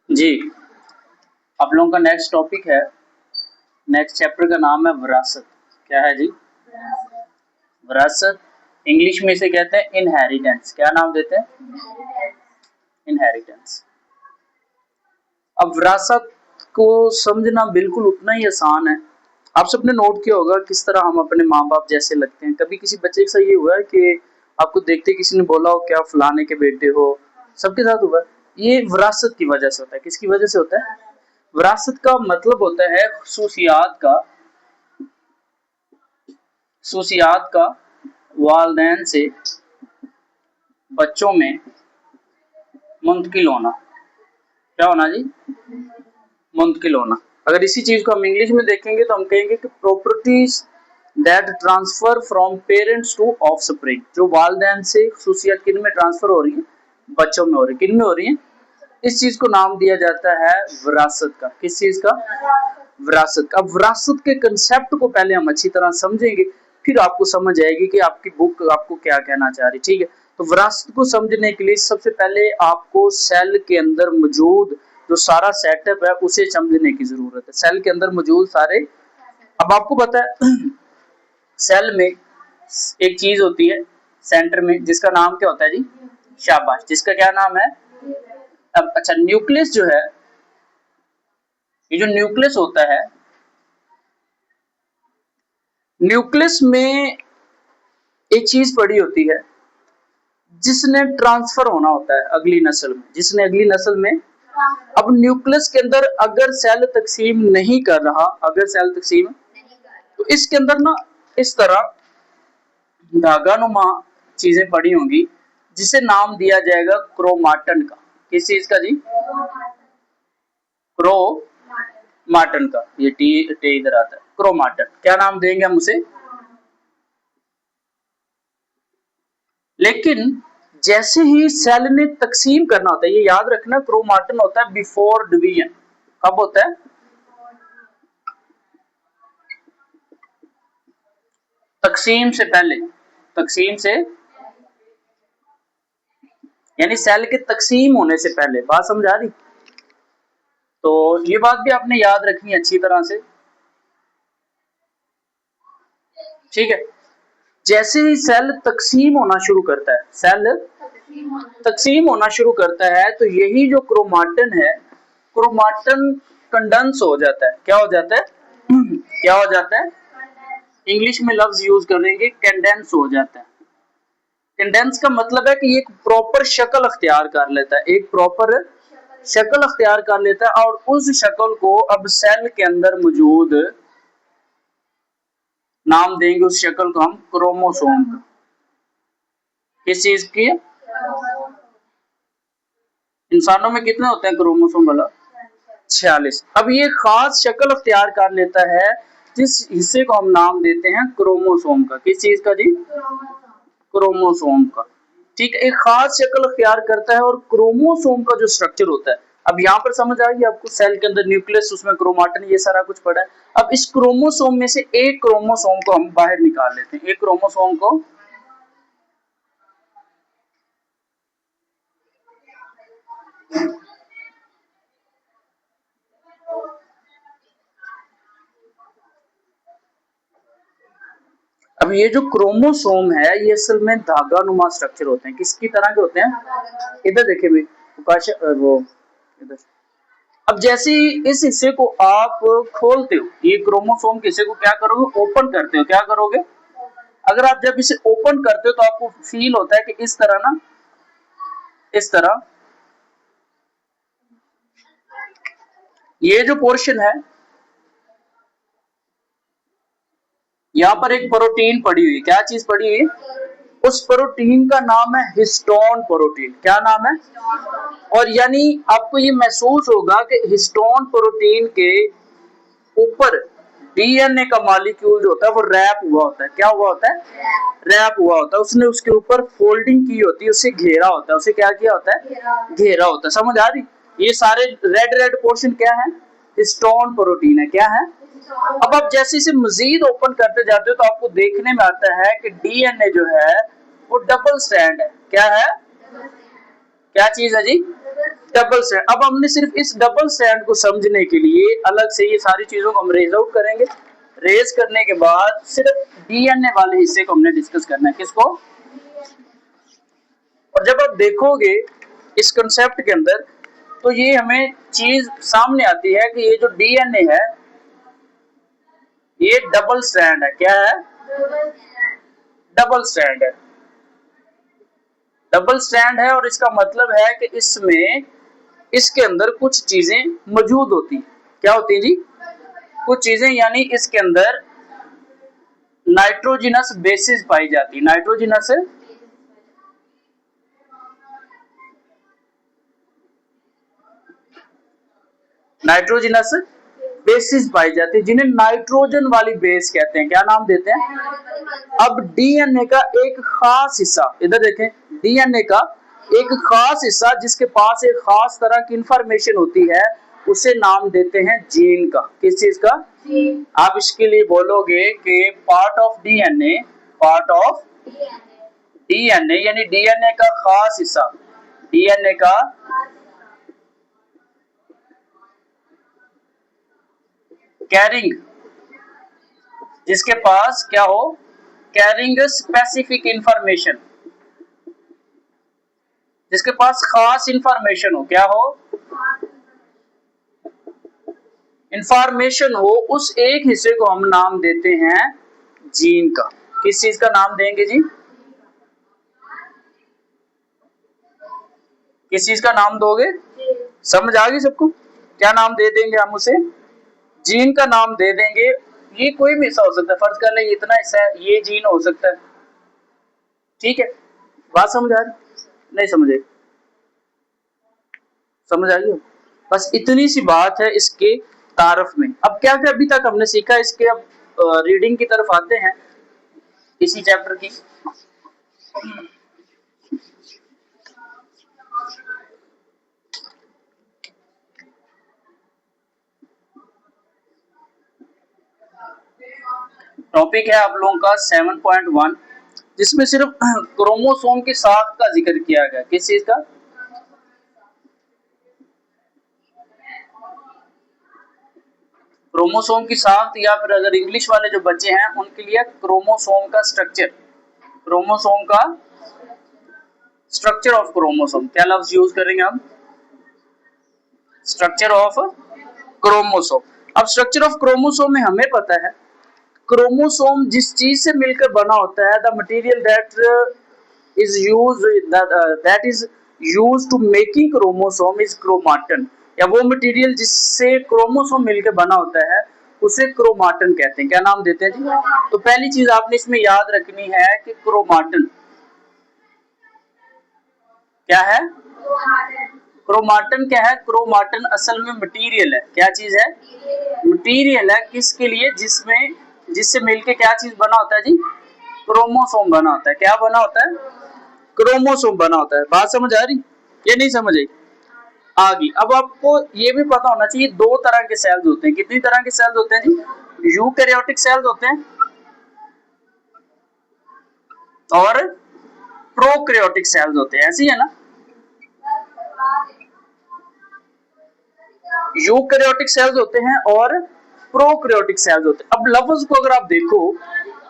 जी, आप लोगों का नेक्स्ट टॉपिक है, नेक्स्ट चैप्टर का नाम है विरासत। क्या है जी? विरासत। इंग्लिश में इसे कहते हैं इनहेरिटेंस। क्या नाम देते हैं? इनहेरिटेंस। अब विरासत को समझना बिल्कुल उतना ही आसान है। आप सबने नोट किया होगा किस तरह हम अपने माँ बाप जैसे लगते हैं। कभी किसी बच्चे के साथ ये हुआ है कि आपको देखते किसी ने बोला हो क्या फलाने के बेटे हो? सबके साथ हुआ है। ये विरासत की वजह से होता है। किसकी वजह से होता है? विरासत का मतलब होता है खुसूसियात का वालदैन से बच्चों में मुंतकिल होना। क्या होना जी? मुंतकिल होना। अगर इसी चीज को हम इंग्लिश में देखेंगे तो हम कहेंगे कि properties that transfer from parents to offspring. जो वालदैन से खुसूसियात किन में ट्रांसफर हो रही है? बच्चों में हो रही है। किन में हो रही है? इस चीज को नाम दिया जाता है विरासत का। किस चीज का? विरासत का। अब विरासत के कंसेप्ट को पहले हम अच्छी तरह समझेंगे, फिर आपको समझ आएगी कि आपकी बुक आपको क्या कहना चाह रही। ठीक है, तो विरासत को समझने के लिए सबसे पहले आपको सेल के अंदर मौजूद जो सारा सेटअप है उसे समझने की जरूरत है। सेल के अंदर मौजूद सारे, अब आपको पता है सेल में एक चीज होती है सेंटर में जिसका नाम क्या होता है जी? शाबाश। जिसका क्या नाम है? अब अच्छा, न्यूक्लियस जो है, ये जो न्यूक्लियस होता है, न्यूक्लियस में एक चीज पड़ी होती है जिसने ट्रांसफर होना होता है अगली नस्ल में। जिसने अगली नस्ल में, अब न्यूक्लियस के अंदर अगर सेल तकसीम नहीं कर रहा, अगर सेल तकसीम, तो इसके अंदर ना इस तरह धागा नुमा चीजें पड़ी होंगी जिसे नाम दिया जाएगा क्रोमाटन का। किस चीज का जी? क्रोमाटन का। ये टी टे इधर आता है। क्रोमाटन। क्या नाम देंगे हम उसे? लेकिन जैसे ही सेल ने तकसीम करना होता है, ये याद रखना, क्रोमाटन होता है बिफोर डिवीजन। कब होता है? तकसीम से पहले। तकसीम से यानी सेल के तकसीम होने से पहले। बात समझ आ रही? तो ये बात भी आपने याद रखनी अच्छी तरह से। ठीक है, जैसे ही सेल तकसीम होना शुरू करता है, सेल तकसीम होना शुरू करता है, तो यही जो क्रोमाटन है, क्रोमाटन कंडेंस हो जाता है। क्या हो जाता है? क्या हो जाता है? इंग्लिश में लफ्ज यूज करेंगे, कंडेंस हो जाता है। कंडेंस का मतलब है कि एक प्रॉपर शक्ल अख्तियार कर लेता है, एक प्रॉपर शक्ल अख्तियार कर लेता है, और उस शक्ल को अब सेल के अंदर मौजूद, नाम देंगे उस शक्ल को हम क्रोमोसोम का। किस चीज की? इंसानों में कितने होते हैं क्रोमोसोम वाला? 46। अब ये खास शक्ल अख्तियार कर लेता है जिस हिस्से को हम नाम देते हैं क्रोमोसोम का। किस चीज का जी? क्रोमोसोम का। ठीक है, एक खास शक्ल अख्तियार करता है, और क्रोमोसोम का जो स्ट्रक्चर होता है, अब यहाँ पर समझ आ गई आपको, सेल के अंदर न्यूक्लियस, उसमें क्रोमाटिन, ये सारा कुछ पड़ा है। अब इस क्रोमोसोम में से एक क्रोमोसोम को हम बाहर निकाल लेते हैं। एक क्रोमोसोम को, अब ये जो क्रोमोसोम है ये असल में धागा नुमा स्ट्रक्चर होते हैं। किसकी तरह के होते हैं? इधर देखिए भाई, वो इधर। अब जैसे ही इस हिस्से को आप खोलते हो, ये क्रोमोसोम के हिस्से को क्या करोगे? ओपन करते हो। क्या करोगे? अगर आप जब इसे ओपन करते हो तो आपको फील होता है कि इस तरह ना, इस तरह ये जो पोर्शन है, यहाँ पर एक प्रोटीन पड़ी हुई। क्या चीज पड़ी हुई? उस प्रोटीन का नाम है हिस्टोन प्रोटीन। क्या नाम है? और यानी आपको ये महसूस होगा कि हिस्टोन प्रोटीन के ऊपर डीएनए का मॉलिक्यूल जो होता है वो रैप हुआ होता है। क्या हुआ होता है? रैप हुआ होता है। उसने उसके ऊपर फोल्डिंग की होती है, उसे घेरा होता है। उसे क्या किया होता है? घेरा होता है। समझ आ रही? ये सारे रेड रेड पोर्शन क्या है? हिस्टोन प्रोटीन है। क्या है? अब आप जैसे इसे मजीद ओपन करते जाते हो तो आपको देखने में आता है कि डीएनए जो है वो डबल स्ट्रैंड है। क्या है? क्या चीज है जी? Double strand. अब हमने सिर्फ इस डबल स्ट्रैंड को समझने के लिए अलग से ये सारी चीजों को हम रेज आउट करेंगे। रेज करने के बाद सिर्फ डीएनए वाले हिस्से को हमने डिस्कस करना है। किसको? और जब आप देखोगे इस कंसेप्ट के अंदर तो ये हमें चीज सामने आती है कि ये जो डीएनए है ये डबल स्ट्रैंड है। क्या है? डबल स्ट्रैंड है। डबल स्ट्रैंड है और इसका मतलब है कि इसमें इसके अंदर कुछ चीजें मौजूद होती हैं। क्या होती है जी? कुछ चीजें, यानी इसके अंदर नाइट्रोजिनस बेसिस पाई जाती है। नाइट्रोजिनस बेसिस पाई जाती है जिन्हें नाइट्रोजन वाली बेस कहते हैं। क्या नाम देते हैं? अब डीएनए का एक खास हिस्सा, इधर देखें, डीएनए का एक खास हिस्सा जिसके पास एक खास तरह की इंफॉर्मेशन होती है उसे नाम देते हैं जीन का। किस चीज का? आप इसके लिए बोलोगे कि part of DNA, part of DNA यानी डीएनए का खास हिस्सा, डीएनए का कैरिंग, जिसके पास क्या हो? कैरिंग स्पेसिफिक इंफॉर्मेशन, जिसके पास खास इंफॉर्मेशन हो। क्या हो? इंफॉर्मेशन हो, उस एक हिस्से को हम नाम देते हैं जीन का। किस चीज का नाम देंगे जी? किस चीज का नाम दोगे? समझ आ गई सबको? क्या नाम दे देंगे हम उसे? जीन का नाम दे देंगे। ये कोई भी हिस्सा हो सकता है, फर्ज कर ले इतना हिस्सा है, ये जीन हो सकता है। ठीक है, बात समझ आ रही? नहीं समझ आई? समझ आई? बस इतनी सी बात है इसके तारफ में। अब क्या क्या अभी तक हमने सीखा इसके, अब रीडिंग की तरफ आते हैं इसी चैप्टर की। टॉपिक है आप लोगों का 7.1, जिसमें सिर्फ क्रोमोसोम की साख का जिक्र किया गया। किस चीज का? क्रोमोसोम की साख, या फिर अगर इंग्लिश वाले जो बच्चे हैं उनके लिए क्रोमोसोम का स्ट्रक्चर। क्रोमोसोम का स्ट्रक्चर ऑफ क्रोमोसोम। क्या लफ्ज यूज करेंगे हम? Structure of chromosome. अब स्ट्रक्चर ऑफ क्रोमोसोम में हमें पता है क्रोमोसोम जिस चीज से मिलकर बना होता है, the material that is use to making chromosome is chromatin, या वो मटेरियल जिससे क्रोमोसोम मिलकर बना होता है उसे क्रोमाटन कहते हैं। क्या नाम देते हैं जी? तो पहली चीज आपने इसमें याद रखनी है कि क्रोमाटन क्या है? क्रोमाटन क्या है? क्रोमाटन असल में मटेरियल है। क्या चीज है? मटेरियल है। किसके लिए? जिसमें, जिससे मिलके क्या चीज बना होता है जी? क्रोमोसोम बना होता है। क्या बना होता है? क्रोमोसोम बना होता है। बात समझ आ रही? ये नहीं समझ आई? आ गई। अब आपको ये भी पता होना चाहिए दो तरह के सेल्स होते हैं। कितनी तरह के सेल्स होते हैं जी? यूकैरियोटिक सेल्स होते हैं और प्रोकैरियोटिक सेल्स होते हैं। ऐसी है ना? यूकैरियोटिक सेल्स होते हैं और प्रोकैरियोटिक सेल्स होते हैं। अब लफ्ज को अगर आप देखो,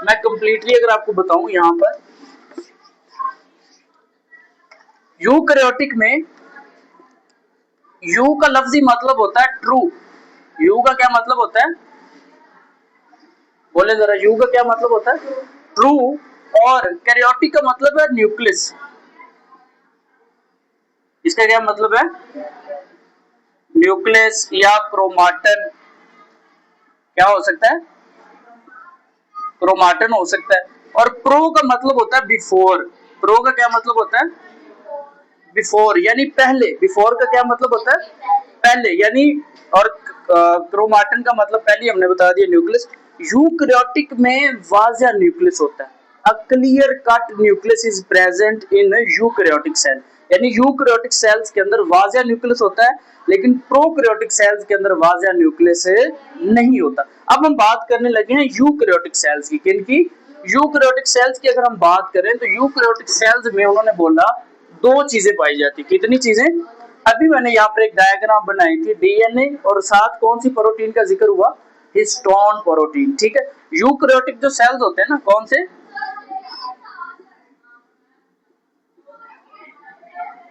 मैं कंप्लीटली अगर आपको बताऊं, यहां पर यूकैरियोटिक में यू का लफ्जी मतलब होता है ट्रू। यू का क्या मतलब होता है? बोले जरा, यू का क्या मतलब होता है? ट्रू। और कैरियोटिक का मतलब है न्यूक्लियस। इसका क्या मतलब है? न्यूक्लियस या क्रोमाटन। क्या हो सकता है? क्रोमाटन हो सकता है। और प्रो का मतलब होता है बिफोर। प्रो का क्या मतलब होता है? बिफोर यानी पहले। बिफोर का क्या मतलब होता है? पहले यानी। और क्रोमाटन का मतलब पहले हमने बता दिया न्यूक्लियस। यूकैरियोटिक में वाज़ा न्यूक्लियस होता है। A clear cut nucleus is present in eukaryotic cell, यानी यूकैरियोटिक सेल्स के अंदर वाज़ा न्यूक्लियस होता है, लेकिन प्रोकैरियोटिक सेल्स के अंदर वाज़ा न्यूक्लियस नहीं होता। अब हम बात करने लगे हैं यूकैरियोटिक सेल्स की। किनकी? यूकैरियोटिक सेल्स की अगर हम बात करें तो यूकैरियोटिक सेल्स में उन्होंने बोला दो चीजें पाई जाती। कितनी चीजें? अभी मैंने यहाँ पर एक डायग्राम बनाई थी डीएनए और साथ कौन सी प्रोटीन का जिक्र हुआ, हिस्टोन प्रोटीन। ठीक है, यूकैरियोटिक जो सेल्स होते हैं ना, कौन से,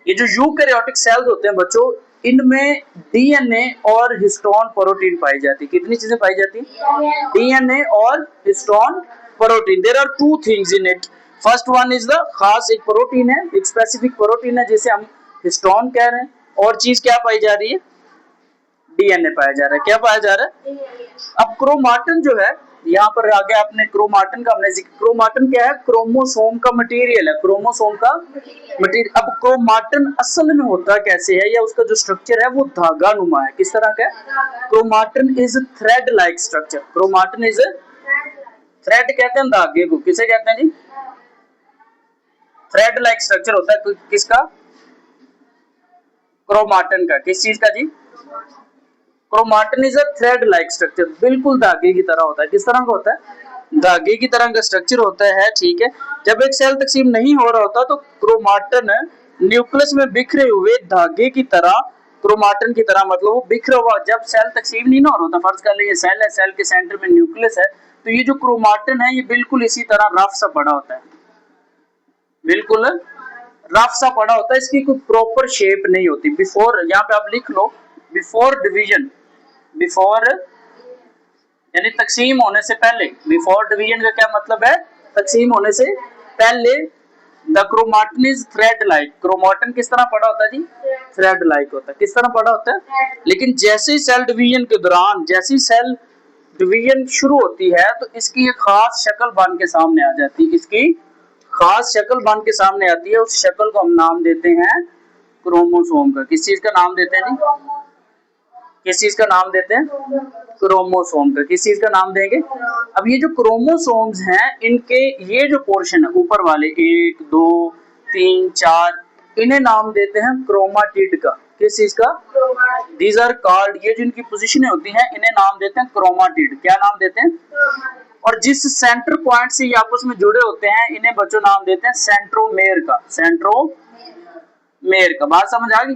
ये जो यूकैरियोटिक सेल्स होते हैं बच्चों, इनमें डीएनए और हिस्टोन प्रोटीन पाई जाती है। कितनी चीजें पाई जाती है, डीएनए और histone protein. There are two things in it. First one is the, खास एक प्रोटीन है, एक स्पेसिफिक प्रोटीन है जिसे हम हिस्टोन कह रहे हैं, और चीज क्या पाई जा रही है, डीएनए पाया जा रहा है। क्या पाया जा रहा है, अब क्रोमाटिन जो है, यहाँ पर आगे आपने क्रोमाटिन का हमने जिक्र, क्रोमाटिन क्या है, क्रोमोसोम का मटेरियल है, क्रोमोसोम का मटेरियल। अब क्रोमाटिन असल में होता कैसे है, या उसका जो स्ट्रक्चर है वो धागा नुमा है। किस तरह का है, chromatin is thread like structure. Chromatin is, thread कहते हैं धागे को, किसे कहते हैं जी, थ्रेड लाइक स्ट्रक्चर होता है किसका, क्रोमाटिन का। किस चीज का जी, chromatin is a thread like structure, बिल्कुल धागे की तरह होता है। किस तरह का होता है, धागे की तरह का स्ट्रक्चर होता है। ठीक है, जब एक सेल तकसीम नहीं हो रहा होता तो क्रोमाटिन न्यूक्लियस में बिखरे हुए धागे की तरह, क्रोमाटिन की तरह, मतलब वो बिखरा हुआ, जब सेल तकसीम नहीं हो रहा होता, फर्ज कर लीजिए सेल है, सेल के सेंटर में न्यूक्लियस है, तो ये जो क्रोमाटिन है ये बिल्कुल इसी तरह रफ सा पड़ा होता है, बिल्कुल रफ सा पड़ा होता है, इसकी कोई प्रॉपर शेप नहीं होती। बिफोर, यहाँ पे आप लिख लो, बिफोर डिवीजन, बिफोर यानी तकसीम होने से पहले, बिफोर डिवीजन का क्या मतलब है, तकसीम होने से पहले, the chromatin is thread like. Chromatin किस तरह पड़ा होता है जी, थ्रेड लाइक होता है। किस तरह पड़ा होता है, लेकिन जैसे ही सेल डिवीजन के दौरान, जैसी सेल डिवीजन शुरू होती है तो इसकी एक खास शक्ल बन के सामने आ जाती है, इसकी खास शक्ल बन के सामने आती है। उस शक्ल को हम नाम देते हैं क्रोमोसोम का। किस चीज का नाम देते हैं जी, किस चीज का नाम देते हैं, क्रोमोसोम का। किस चीज का नाम देंगे, अब ये जो क्रोमोसोम्स हैं, इनके ये जो पोर्शन है ऊपर वाले 1 2 3 4, इन्हें नाम देते हैं क्रोमाटिड का। किस चीज का, दीज आर कॉल्ड, ये जो इनकी पोजीशनें होती हैं इन्हें नाम देते हैं क्रोमाटिड। क्या नाम देते हैं, और जिस सेंटर पॉइंट से ये आपस में जुड़े होते हैं इन्हें बच्चों नाम देते हैं सेंट्रोमेर का। सेंट्रोमेर का, बात समझ आ गई,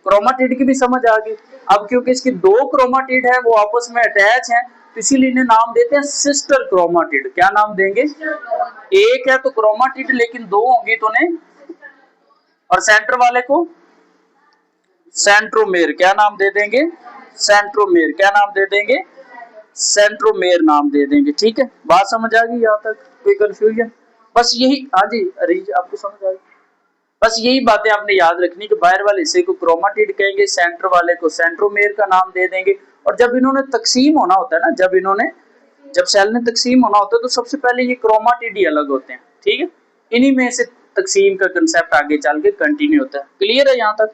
क्रोमाटिड की भी समझ आ गई। अब क्योंकि इसकी 2 क्रोमाटिड है, वो आपस में अटैच हैं, तो इसीलिए इन्हें नाम देते हैं सिस्टर क्रोमाटिड। क्या नाम देंगे, एक है तो क्रोमाटिड, लेकिन 2 होंगी तो उन्हें, और सेंटर वाले को सेंट्रोमेर। क्या नाम दे देंगे, सेंट्रोमेर। क्या नाम दे देंगे, सेंट्रोमेर नाम दे देंगे। ठीक है, बात समझ आ गई, यहाँ तक कोई कंफ्यूजन, बस यही, हाँ जी अरीज आपको समझ आ गई, बस यही बातें आपने याद रखनी कि बाहर वाले हिस्से को क्रोमाटिड कहेंगे, सेंटर वाले को सेंट्रोमेर का नाम दे देंगे। और जब इन्होंने तकसीम होना होता है ना, जब सेल ने तकसीम होना होता है तो सबसे पहले ये क्रोमाटिड ही अलग होते हैं। ठीक है, इन्हीं में से तकसीम का कंसेप्ट आगे चल के कंटिन्यू होता है। क्लियर है यहाँ तक,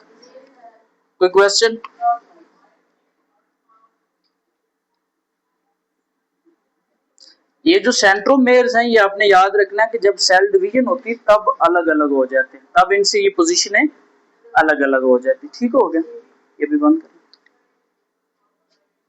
कोई क्वेश्चन, ये जो सेंट्रोमेर्स हैं ये आपने याद रखना है कि जब सेल डिवीजन होती है तब अलग अलग हो जाते हैं, तब इनसे ये पोजीशनें अलग अलग हो जाती। ठीक हो गया, ये भी बंद कर।